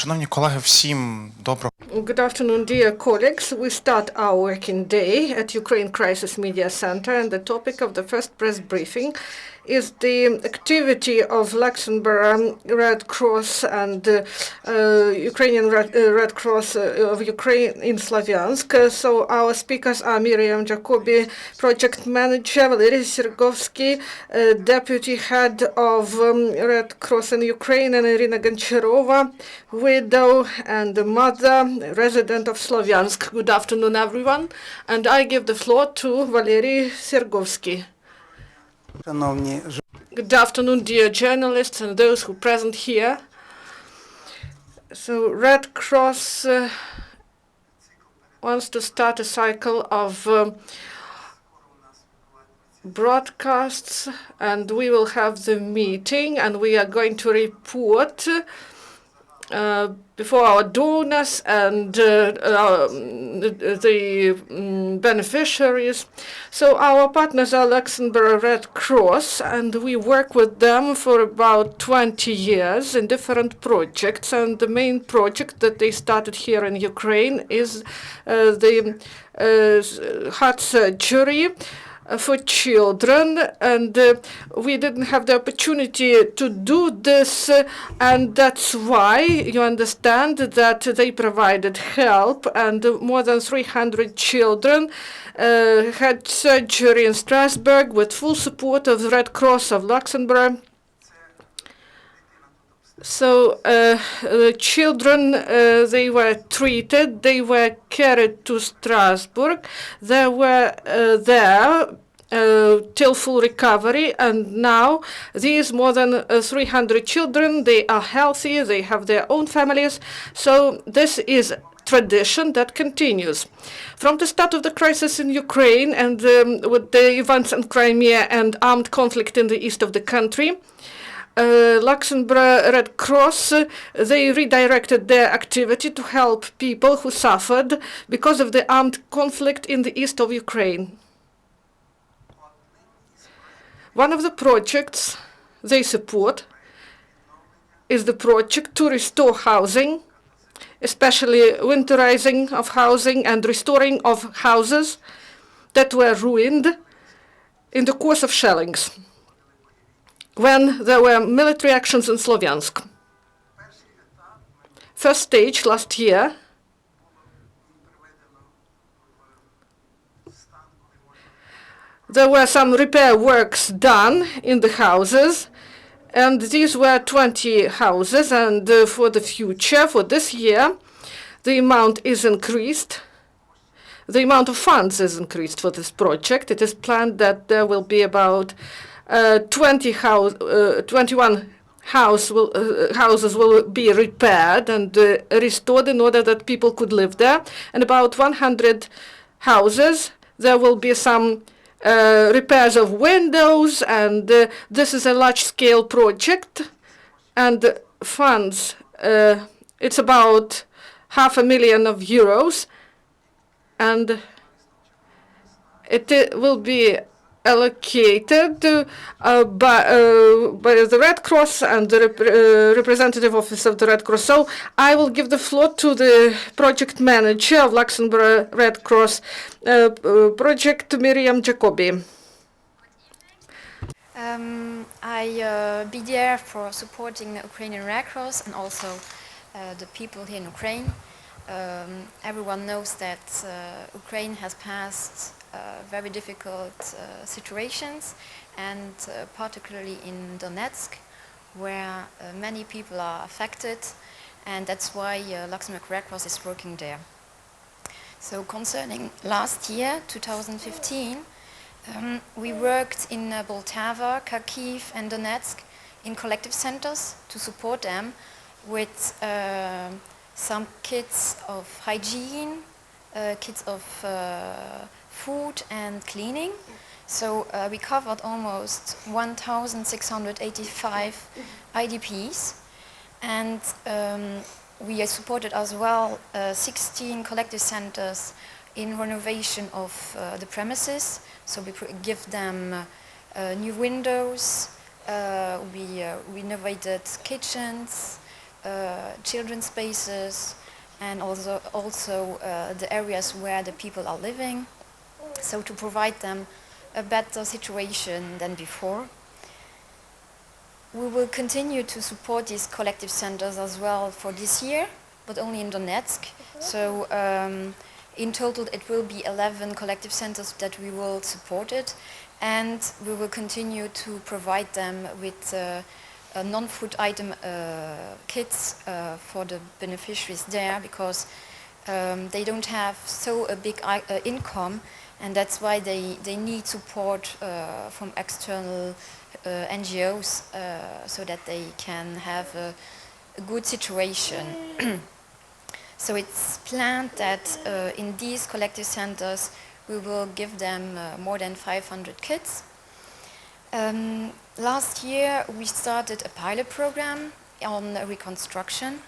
Шановні колеги, всім доброго. Good afternoon, dear colleagues. We start our working day at Ukraine Crisis Media Center, and the topic of the first press briefing is the activity of Luxembourg Red Cross and Ukrainian Red Cross of Ukraine in Sloviansk. So our speakers are Myriam Jacoby, project manager, Valeriy Sergovskyi, deputy head of Red Cross in Ukraine, and Iryna Goncharova, widow and mother, resident of Sloviansk. Good afternoon, everyone. And I give the floor to Valeriy Sergovskyi. Good afternoon, dear journalists and those who are present here. So Red Cross wants to start a cycle of broadcasts, and we will have the meeting, and we are going to report before our donors and the beneficiaries. So our partners are Luxembourg Red Cross, and we work with them for about 20 years in different projects. And the main project that they started here in Ukraine is the heart surgery for children, and we didn't have the opportunity to do this, and that's why you understand that they provided help, and more than 300 children had surgery in Strasbourg with full support of the Red Cross of Luxembourg. So the children, they were treated, they were carried to Strasbourg, they were there till full recovery, and now these more than 300 children, they are healthy, they have their own families, so this is tradition that continues. From the start of the crisis in Ukraine and with the events in Crimea and armed conflict in the east of the country, Luxembourg Red Cross, they redirected their activity to help people who suffered because of the armed conflict in the east of Ukraine. One of the projects they support is the project to restore housing, especially winterizing of housing and restoring of houses that were ruined in the course of shellings when there were military actions in Sloviansk. First stage last year, there were some repair works done in the houses, and these were 20 houses, and for the future, for this year, the amount is increased. The amount of funds is increased for this project. It is planned that there will be about 21 houses will be repaired and restored in order that people could live there. And about 100 houses, there will be some repairs of windows, and this is a large-scale project. And funds, it's about €500,000, and it will be allocated by the Red Cross and the representative office of the Red Cross. So I will give the floor to the project manager of Luxembourg Red Cross project, Myriam Jacoby. I be there for supporting the Ukrainian Red Cross and also the people here in Ukraine. Everyone knows that Ukraine has passed very difficult situations, and particularly in Donetsk, where many people are affected, and that's why Luxembourg Red Cross is working there. So concerning last year, 2015, we worked in Poltava, Kharkiv and Donetsk in collective centers to support them with some kits of hygiene, kits of food and cleaning. So we covered almost 1,685 IDPs, and we supported as well 16 collective centers in renovation of the premises. So we give them new windows, we renovated kitchens, children's spaces, and also the areas where the people are living, so to provide them a better situation than before. We will continue to support these collective centers as well for this year, but only in Donetsk. So in total it will be 11 collective centers that we will support it, and we will continue to provide them with non-food item kits for the beneficiaries there, because they don't have so a big income, and that's why they need support from external NGOs so that they can have a good situation. So it's planned that in these collective centers we will give them more than 500 kits. Last year we started a pilot program on reconstruction.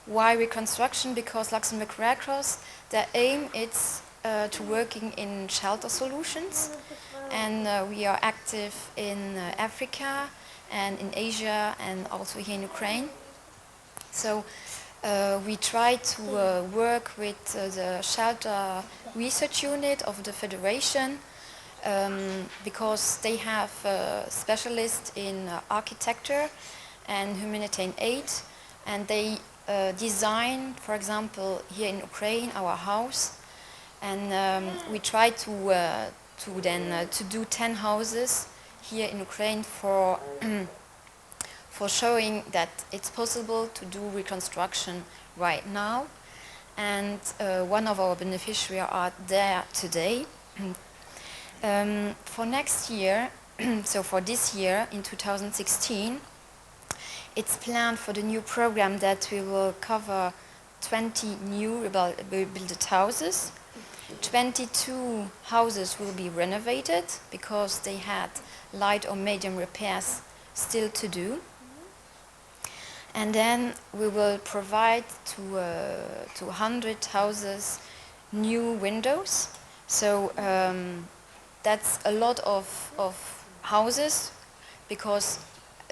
Why reconstruction? Because Luxembourg Red Cross, their aim is to working in shelter solutions, and we are active in Africa and in Asia and also here in Ukraine. So we try to work with the shelter research unit of the Federation, because they have specialists in architecture and humanitarian aid, and they design, for example, here in Ukraine, our house, and we try to do 10 houses here in Ukraine for for showing that it's possible to do reconstruction right now, and one of our beneficiaries are there today. For next year, so for this year in 2016, it's planned for the new program that we will cover 20 new rebuilt houses. 22 houses will be renovated because they had light or medium repairs still to do. And then we will provide to 100 houses new windows. So that's a lot of houses, because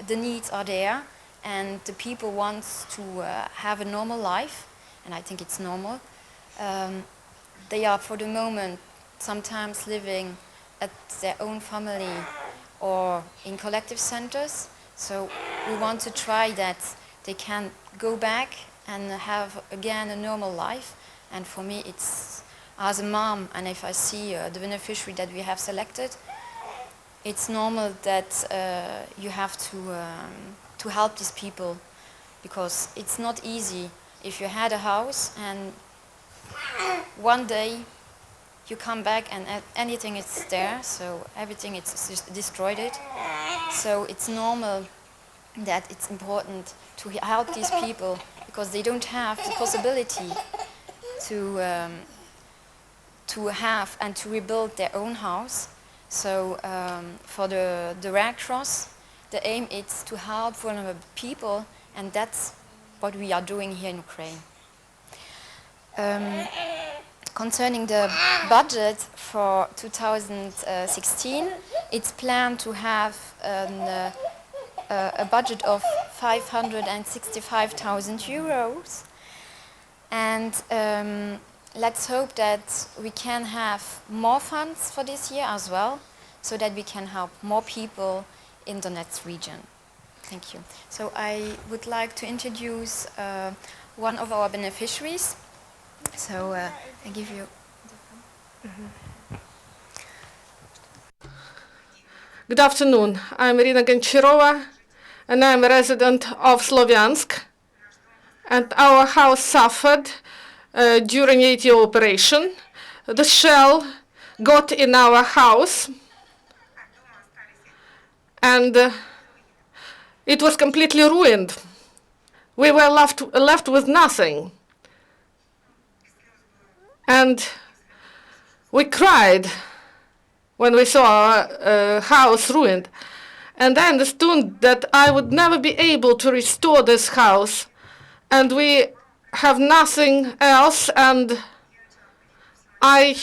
the needs are there and the people want to have a normal life, and I think it's normal. They are for the moment sometimes living at their own family or in collective centers, so we want to try that they can go back and have again a normal life. And for me, it's as a mom, and if I see the beneficiary that we have selected, it's normal that you have to help these people, because it's not easy if you had a house and one day you come back and anything is there, so everything is destroyed it. So it's normal that it's important to help these people, because they don't have the possibility to have and to rebuild their own house. So for the Red Cross, the aim is to help vulnerable people, and that's what we are doing here in Ukraine. Concerning the budget for 2016, it's planned to have a budget of 565,000 euros, and let's hope that we can have more funds for this year as well, so that we can help more people in the Donetsk region. Thank you. So I would like to introduce one of our beneficiaries. So I give you. Good afternoon. I'm Iryna Goncharova, and I'm a resident of Sloviansk. And our house suffered during ATO operation. The shell got in our house, and it was completely ruined. We were left with nothing. And we cried when we saw our house ruined. And I understood that I would never be able to restore this house, and we have nothing else. And I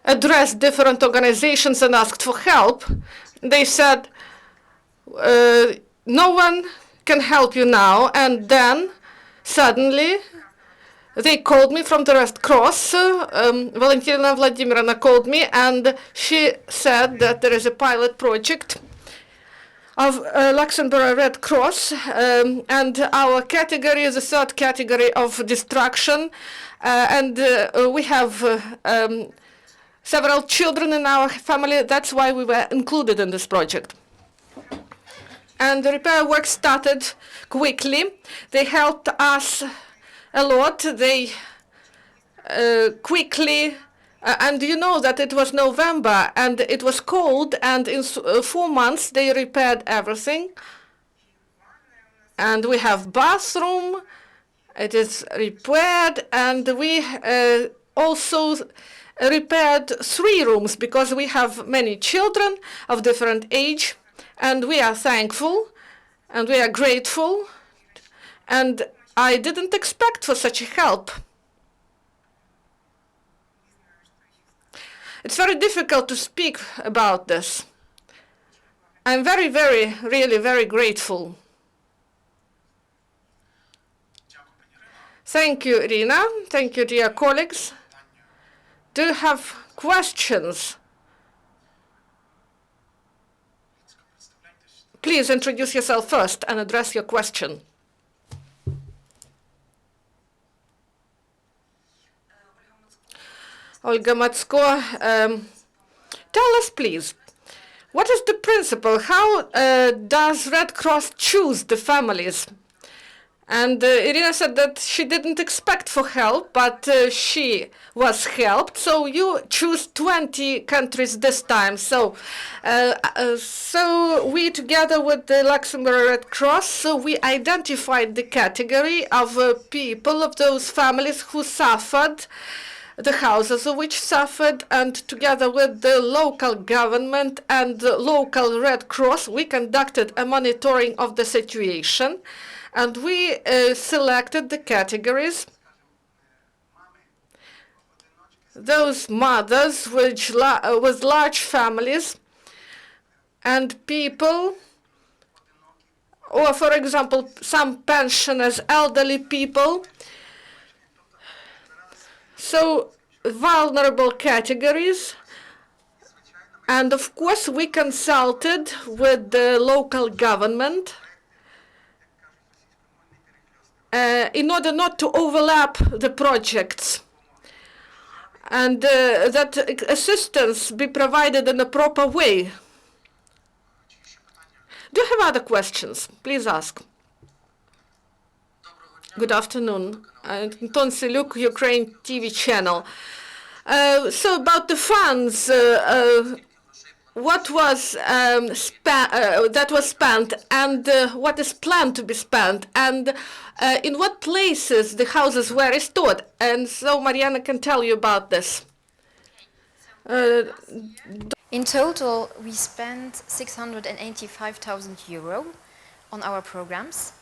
addressed different organizations and asked for help. They said, no one can help you now. And then suddenly they called me from the Red Cross. Valentina Vladimirovna called me, and she said that there is a pilot project of Luxembourg Red Cross, and our category is the third category of destruction, and we have several children in our family. That's why we were included in this project. And the repair work started quickly. They helped us a lot. They quickly, and you know that it was November and it was cold, and in 4 months they repaired everything. And we have bathroom, it is repaired, and we also repaired 3 rooms because we have many children of different age, and we are thankful and we are grateful, and I didn't expect for such help. It's very difficult to speak about this. I'm really very grateful. Thank you, Iryna. Thank you, dear colleagues. Do you have questions? Please introduce yourself first and address your question. Olga Matsko, tell us, please, what is the principle? How does Red Cross choose the families? And Iryna said that she didn't expect for help, but she was helped. So you choose 20 countries this time. So, so we, together with the Luxembourg Red Cross, so we identified the category of people, of those families who suffered, the houses of which suffered, and together with the local government and the local Red Cross, we conducted a monitoring of the situation. And we selected the categories, those mothers with large families and people, or for example, some pensioners, elderly people. So vulnerable categories. And of course, we consulted with the local government in order not to overlap the projects, and that assistance be provided in a proper way. Do you have other questions? Please ask. Good afternoon. Anton Seluk, Ukraine TV channel. So about the funds, what was that was spent, and what is planned to be spent, and in what places the houses were restored. And so Mariana can tell you about this. In total, we spent 685,000 euro on our programs.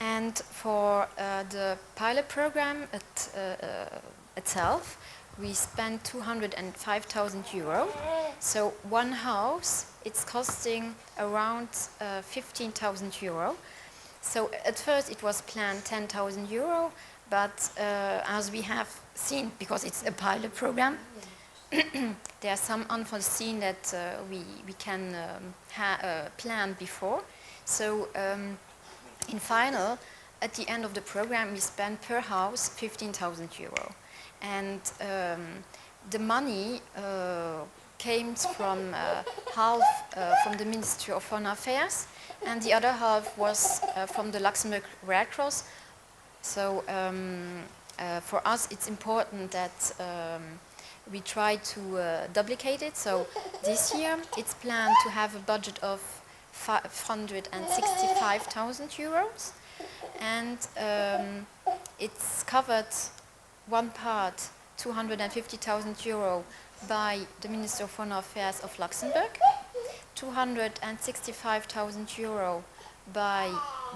And for the pilot program itself, we spent 205,000 euro. So one house, it's costing around 15,000 euro. So at first it was planned 10,000 euro, but as we have seen, because it's a pilot program, there are some unforeseen that we can plan before. So in final, at the end of the program, we spent per house 15,000 euro. And the money came from half from the Ministry of Foreign Affairs, and the other half was from the Luxembourg Red Cross. So for us, it's important that we try to duplicate it. So this year, it's planned to have a budget of 565,000 euros, and it's covered one part, 250,000 euro by the Minister of Foreign Affairs of Luxembourg, 265,000 euro by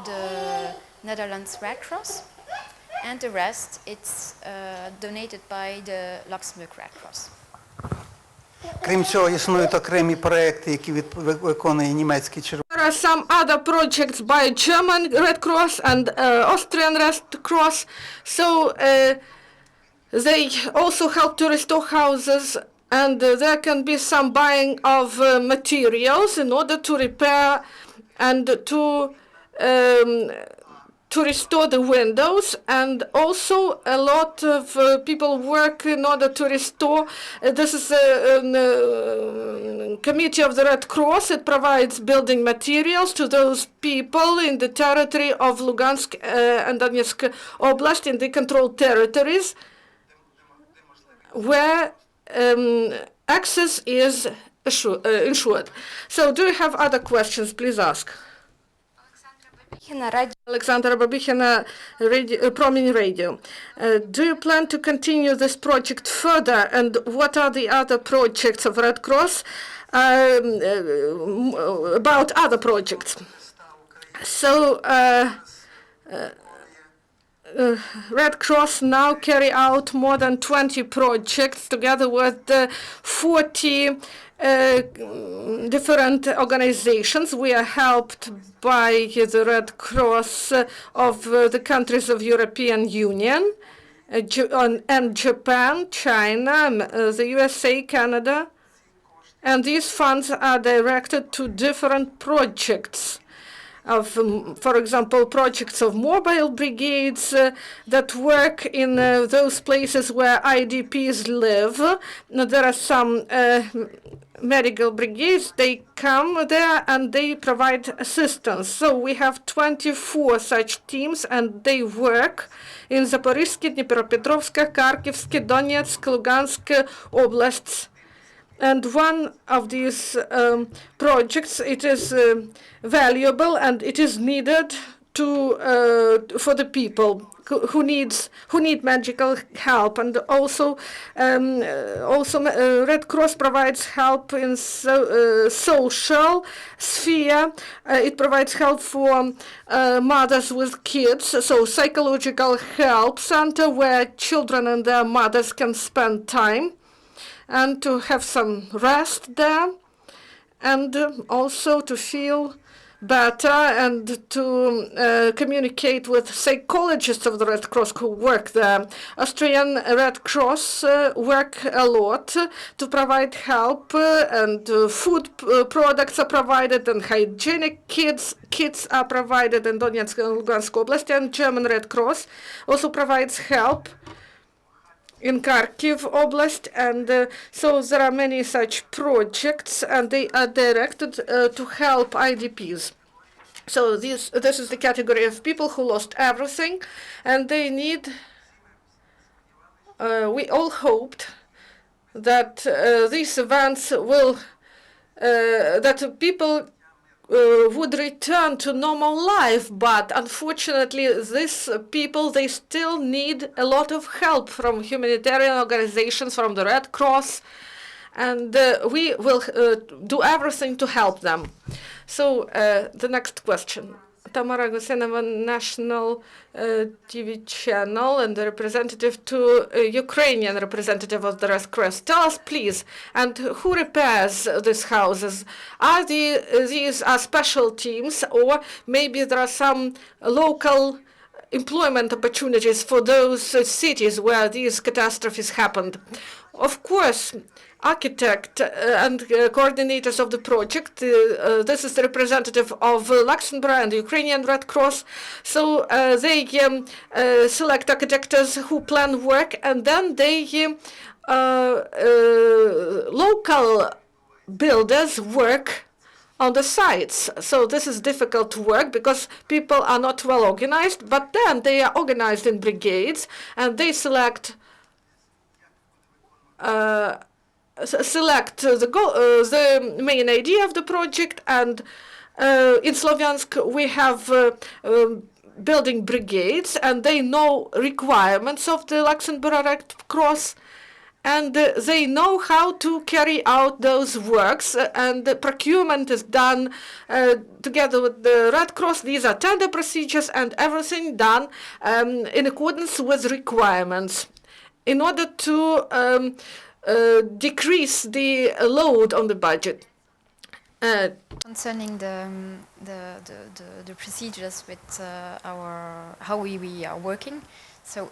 the Netherlands Red Cross, and the rest it's donated by the Luxembourg Red Cross. Крім цього, існують окремі проекти, які виконує німецький Червоний There are some other projects by German Red Cross and Austrian Red Cross. So they also help to restore houses, and there can be some buying of materials in order to repair and to restore the windows, and also a lot of people work in order to restore. This is a committee of the Red Cross. It provides building materials to those people in the territory of Lugansk and Donetsk Oblast, in the controlled territories, where access is ensured. So do you have other questions? Please ask. Alexandra Babichina, Promin Radio. Do you plan to continue this project further, and what are the other projects of Red Cross about other projects? So Red Cross now carry out more than 20 projects together with 40 different organizations. We are helped by the Red Cross of the countries of European Union and Japan, China, the USA, Canada. And these funds are directed to different projects of, for example, projects of mobile brigades that work in those places where IDPs live. There are some medical brigades. They come there and they provide assistance. So we have 24 such teams, and they work in Zaporizhzhia, Dnipropetrovsk, Kharkivsk, Donetsk, Lugansk oblasts. And one of these projects, it is valuable and it is needed to for the people who need medical help, and also Red Cross provides help in social sphere. It provides help for mothers with kids, so psychological help center where children and their mothers can spend time and to have some rest there, and also to feel better and to communicate with psychologists of the Red Cross who work there. Austrian Red Cross work a lot to provide help, and food products are provided, and hygienic kits are provided in Donetsk and Lugansk Oblast, and German Red Cross also provides help in Kharkiv Oblast, and so there are many such projects, and they are directed to help IDPs. So this is the category of people who lost everything, and they need. We all hoped that these events will that people would return to normal life, but unfortunately these people, they still need a lot of help from humanitarian organizations, from the Red Cross, and we will do everything to help them. So the next question. Tamara Gusenova, National TV channel, and the representative to Ukrainian representative of the Red Cross. Tell us, please, and who repairs these houses? Are these are special teams, or maybe there are some local employment opportunities for those cities where these catastrophes happened? Of course, architect and coordinators of the project. This is the representative of Luxembourg and the Ukrainian Red Cross. So they select architects who plan work, and then they local builders work on the sites. So this is difficult work because people are not well organized, but then they are organized in brigades, and they select the main idea of the project. And in Sloviansk we have building brigades, and they know requirements of the Luxembourg Red Cross, and they know how to carry out those works, and the procurement is done together with the Red Cross. These are tender procedures, and everything done in accordance with requirements in order to decrease the load on the budget. Concerning the procedures with how we are working, so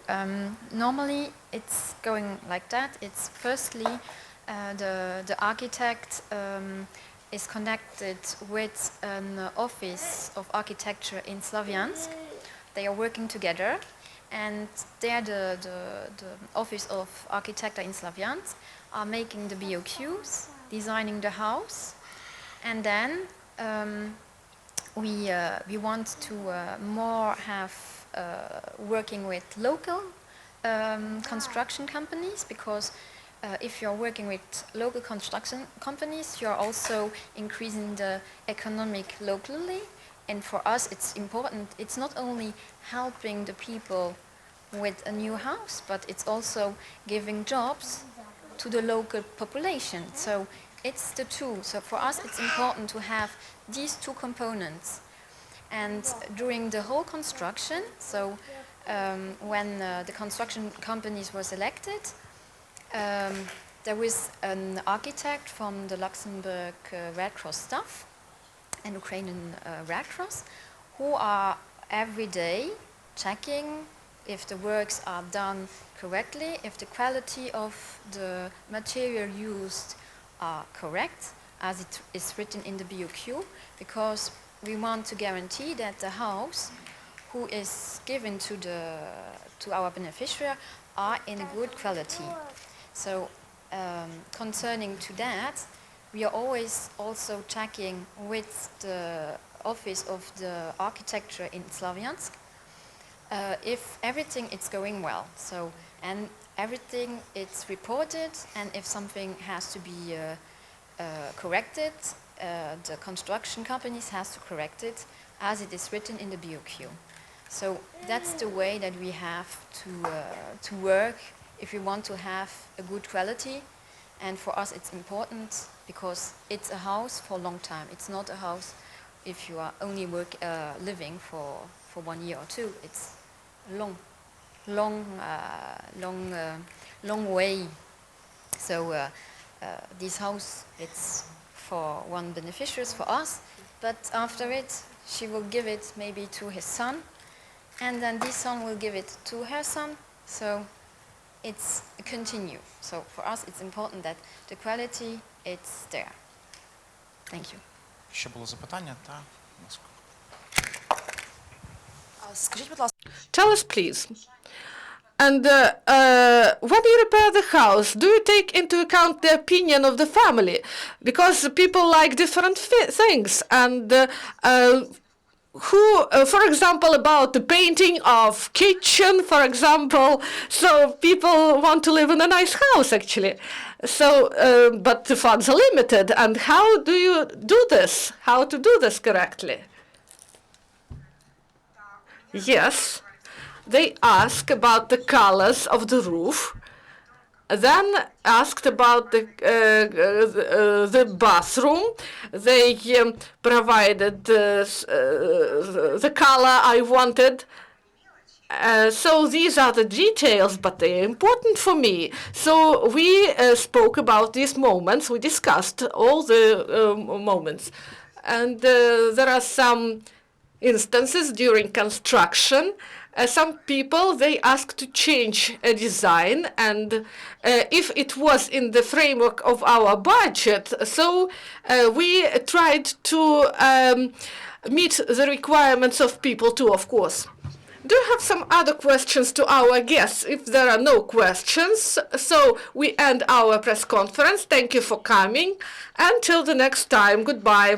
normally it's going like that. It's firstly the architect is connected with an office of architecture in Sloviansk. They are working together, and there the office of architecture in Sloviansk are making the BOQs, designing the house. And then we want to more have working with local construction companies, because if you're working with local construction companies, you're also increasing the economic locally. And for us, it's important. It's not only helping the people with a new house, but it's also giving jobs to the local population. So it's the two. So for us, it's important to have these two components. And during the whole construction, so when the construction companies were selected, there was an architect from the Luxembourg Red Cross staff and Ukrainian Red Cross, who are every day checking if the works are done correctly, if the quality of the material used are correct, as it is written in the BOQ, because we want to guarantee that the house who is given to our beneficiary are in a good quality. So concerning to that, we are always also checking with the office of the architecture in Sloviansk if everything is going well. So, and everything is reported, and if something has to be corrected, the construction companies has to correct it as it is written in the BOQ. So that's the way that we have to work if we want to have a good quality. And for us it's important because it's a house for a long time. It's not a house if you are only living for 1 year or two. It's long way. So this house, it's for one beneficiary, for us, but after it she will give it maybe to his son, and then this son will give it to her son. So it's a continue. So for us it's important that the quality it's there. Thank you. Ще було запитання? Так. Скажіть, будь ласка, Tell us, please. And when you repair the house, do you take into account the opinion of the family? Because people like different things. And for example, about the painting of kitchen, for example. So people want to live in a nice house, actually. So, but the funds are limited. And how do you do this? How to do this correctly? Yes. They asked about the colors of the roof, then asked about the bathroom. They provided the color I wanted. So these are the details, but they are important for me. So we spoke about these moments. We discussed all the moments. And there are some instances during construction. Some people, they asked to change a design, and if it was in the framework of our budget, so we tried to meet the requirements of people too, of course. Do you have some other questions to our guests? If there are no questions, so we end our press conference. Thank you for coming. Until the next time, goodbye.